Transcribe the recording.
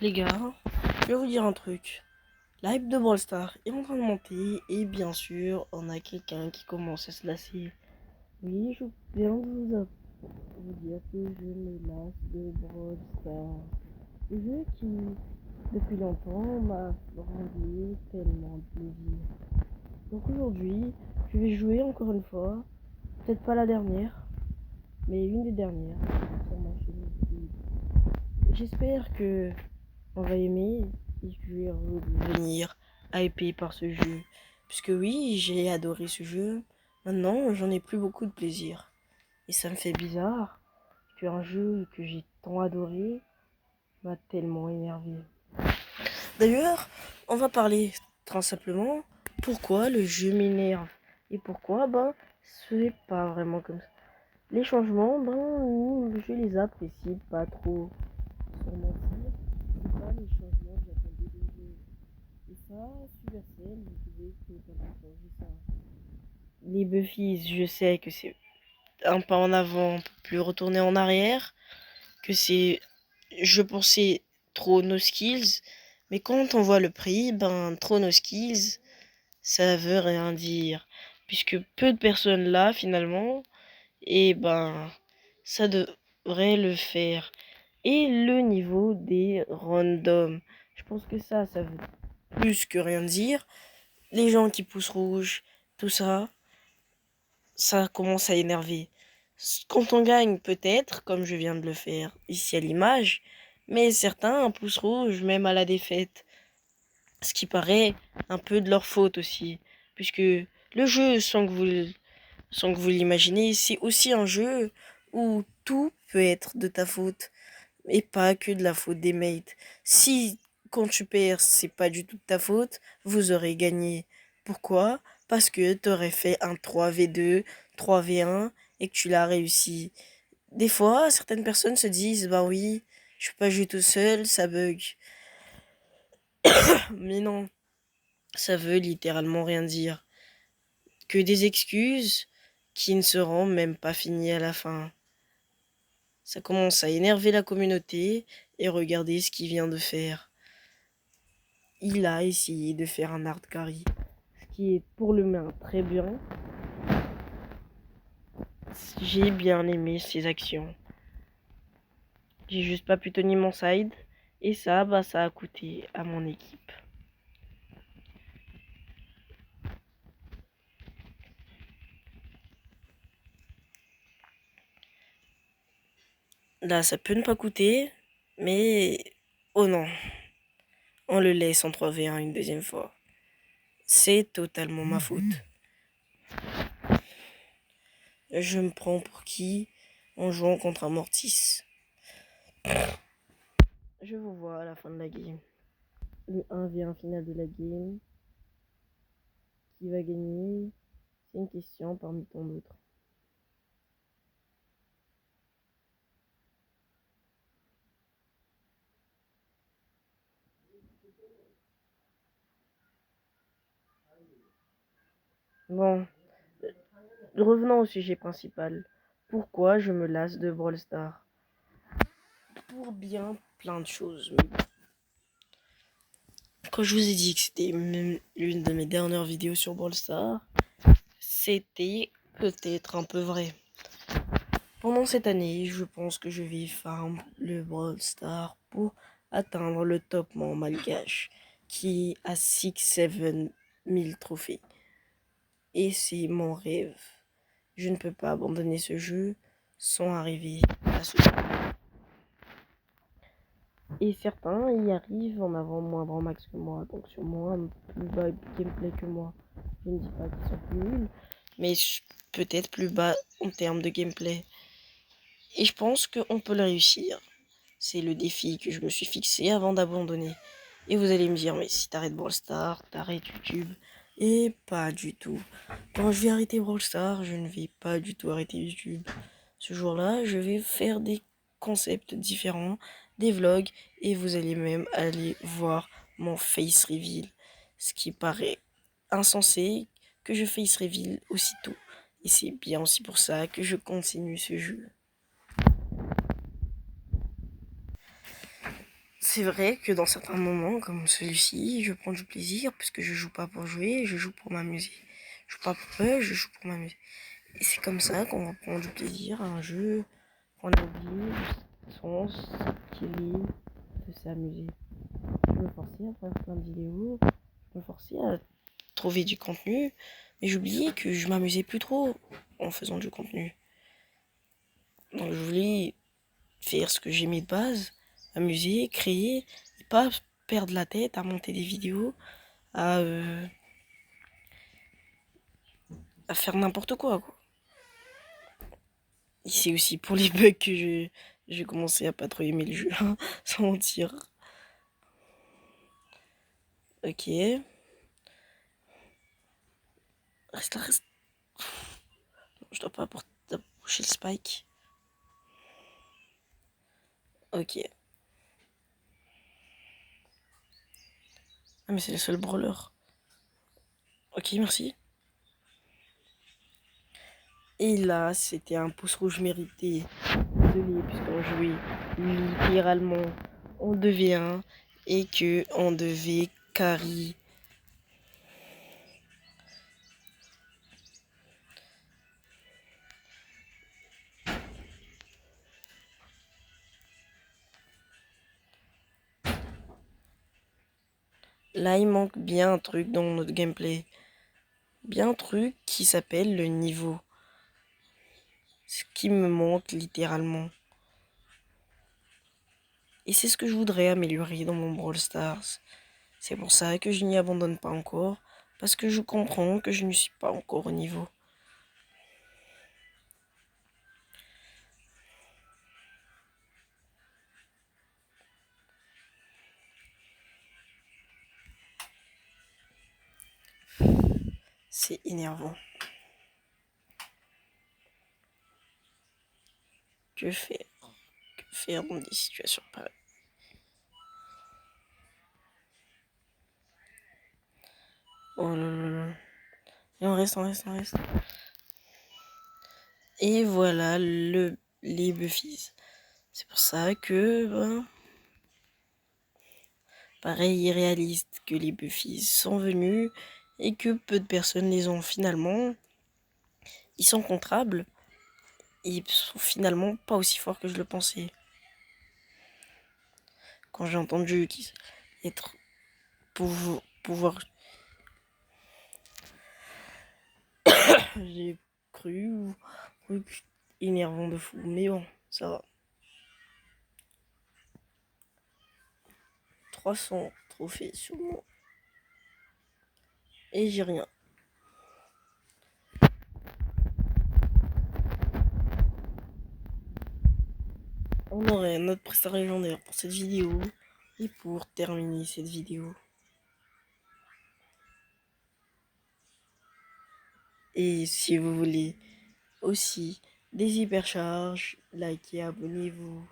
Les gars, je vais vous dire un truc. La hype de Brawl Stars est en train de monter et bien sûr, on a quelqu'un qui commence à se lasser. Oui, je viens de vous dire que je me lasse de Brawl Stars. Le jeu qui, depuis longtemps, m'a rendu tellement de plaisir. Donc aujourd'hui, je vais jouer encore une fois. Peut-être pas la dernière, mais une des dernières sur ma chaîne YouTube. J'espère que on va aimer et je vais revenir hypé par ce jeu. Puisque oui, j'ai adoré ce jeu. Maintenant, j'en ai plus beaucoup de plaisir. Et ça me fait bizarre que un jeu que j'ai tant adoré m'a tellement énervé. D'ailleurs, on va parler très simplement pourquoi le jeu m'énerve. Et pourquoi, c'est pas vraiment comme ça. Les changements, je les apprécie pas trop. Sans mentir, c'est pas les changements que j'attendais de jeu. Et ça, Supercell, vous pouvez totalement changer ça. Les Buffys, je sais que c'est un pas en avant, on peut plus retourner en arrière, que c'est, je pensais, trop no skills, mais quand on voit le prix, trop no skills, ça veut rien dire, puisque peu de personnes là, finalement, et ça devrait le faire. Et le niveau des randoms, je pense que ça veut plus que rien dire. Les gens qui poussent rouge, tout ça, ça commence à énerver. Quand on gagne, peut-être, comme je viens de le faire ici à l'image, mais certains poussent rouge même à la défaite. Ce qui paraît un peu de leur faute aussi. Puisque le jeu, sans que vous l'imaginez, c'est aussi un jeu où tout peut être de ta faute. Et pas que de la faute des mates. Si quand tu perds, c'est pas du tout de ta faute, vous aurez gagné. Pourquoi? Parce que tu aurais fait un 3v2, 3v1 et que tu l'as réussi. Des fois, certaines personnes se disent, bah oui, je peux pas jouer tout seul, ça bug. Mais non, ça veut littéralement rien dire. Que des excuses qui ne seront même pas finies à la fin. Ça commence à énerver la communauté et regardez ce qu'il vient de faire. Il a essayé de faire un hard carry, ce qui est pour le main très bien. J'ai bien aimé ses actions. J'ai juste pas pu tenir mon side et ça, ça a coûté à mon équipe. Là, ça peut ne pas coûter, mais oh non, on le laisse en 3v1 une deuxième fois. C'est totalement ma faute. Je me prends pour qui en jouant contre un Mortis? Je vous vois à la fin de la game. Le 1v1 final de la game. Qui va gagner? C'est une question parmi tant d'autres. Bon, revenons au sujet principal. Pourquoi je me lasse de Brawl Stars? Pour bien plein de choses. Quand je vous ai dit que c'était l'une de mes dernières vidéos sur Brawl Stars, c'était peut-être un peu vrai. Pendant cette année, je pense que je vais farm le Brawl Stars pour atteindre le top malgache qui a 6-7 000 trophées. Et c'est mon rêve. Je ne peux pas abandonner ce jeu sans arriver à ce jeu. Et certains y arrivent en avant moins grand max que moi, donc sur moi, plus bas gameplay que moi. Je ne dis pas qu'ils sont plus nuls, mais peut-être plus bas en termes de gameplay. Et je pense qu'on peut le réussir. C'est le défi que je me suis fixé avant d'abandonner. Et vous allez me dire, mais si t'arrêtes Brawl Stars, t'arrêtes YouTube. Et pas du tout. Quand je vais arrêter Brawl Stars, je ne vais pas du tout arrêter YouTube. Ce jour-là, je vais faire des concepts différents, des vlogs, et vous allez même aller voir mon face reveal. Ce qui paraît insensé que je face reveal aussitôt. Et c'est bien aussi pour ça que je continue ce jeu. c'est vrai que dans certains moments, comme celui-ci, je prends du plaisir, puisque je joue pas pour jouer, je joue pour m'amuser. Je joue pas pour eux, je joue pour m'amuser. Et c'est comme ça qu'on va prendre du plaisir à un jeu, qu'on oublie le sens qu'il est de s'amuser. Je me forçais à faire plein de vidéos, je me forçais à trouver du contenu, mais j'oubliais que je m'amusais plus trop en faisant du contenu. Donc je voulais faire ce que j'aimais de base, amuser, créer, et pas perdre la tête à monter des vidéos, à, euh, à faire n'importe quoi. Et c'est aussi pour les bugs que j'ai commencé à pas trop aimer le jeu, hein, sans mentir. Ok. Reste là, reste. Je dois pas approcher le spike. Ok. Ah mais c'est le seul brawler. Ok, merci. Et là, c'était un pouce rouge mérité. Désolé, puisqu'on jouait littéralement en 2v1 et que on devait carry. Là, il manque bien un truc dans notre gameplay. Bien un truc qui s'appelle le niveau. Ce qui me manque littéralement. Et c'est ce que je voudrais améliorer dans mon Brawl Stars. C'est pour ça que je n'y abandonne pas encore. Parce que je comprends que je ne suis pas encore au niveau. C'est énervant. Que faire? Que faire dans des situations pareilles? Oh là là là. Et on reste, on reste, on reste. Et voilà les Buffies. C'est pour ça que, pareil, irréaliste que les Buffies sont venus et que peu de personnes les ont finalement. Ils sont contrables et ils sont finalement pas aussi forts que je le pensais. Quand j'ai entendu qu'ils être pouvoir j'ai cru énervant de fou, mais bon, ça va. 300 trophées sur moi. Et j'ai rien. On aurait notre prestat légendaire pour cette vidéo. Et pour terminer cette vidéo. Et si vous voulez aussi des hypercharges, likez, abonnez-vous.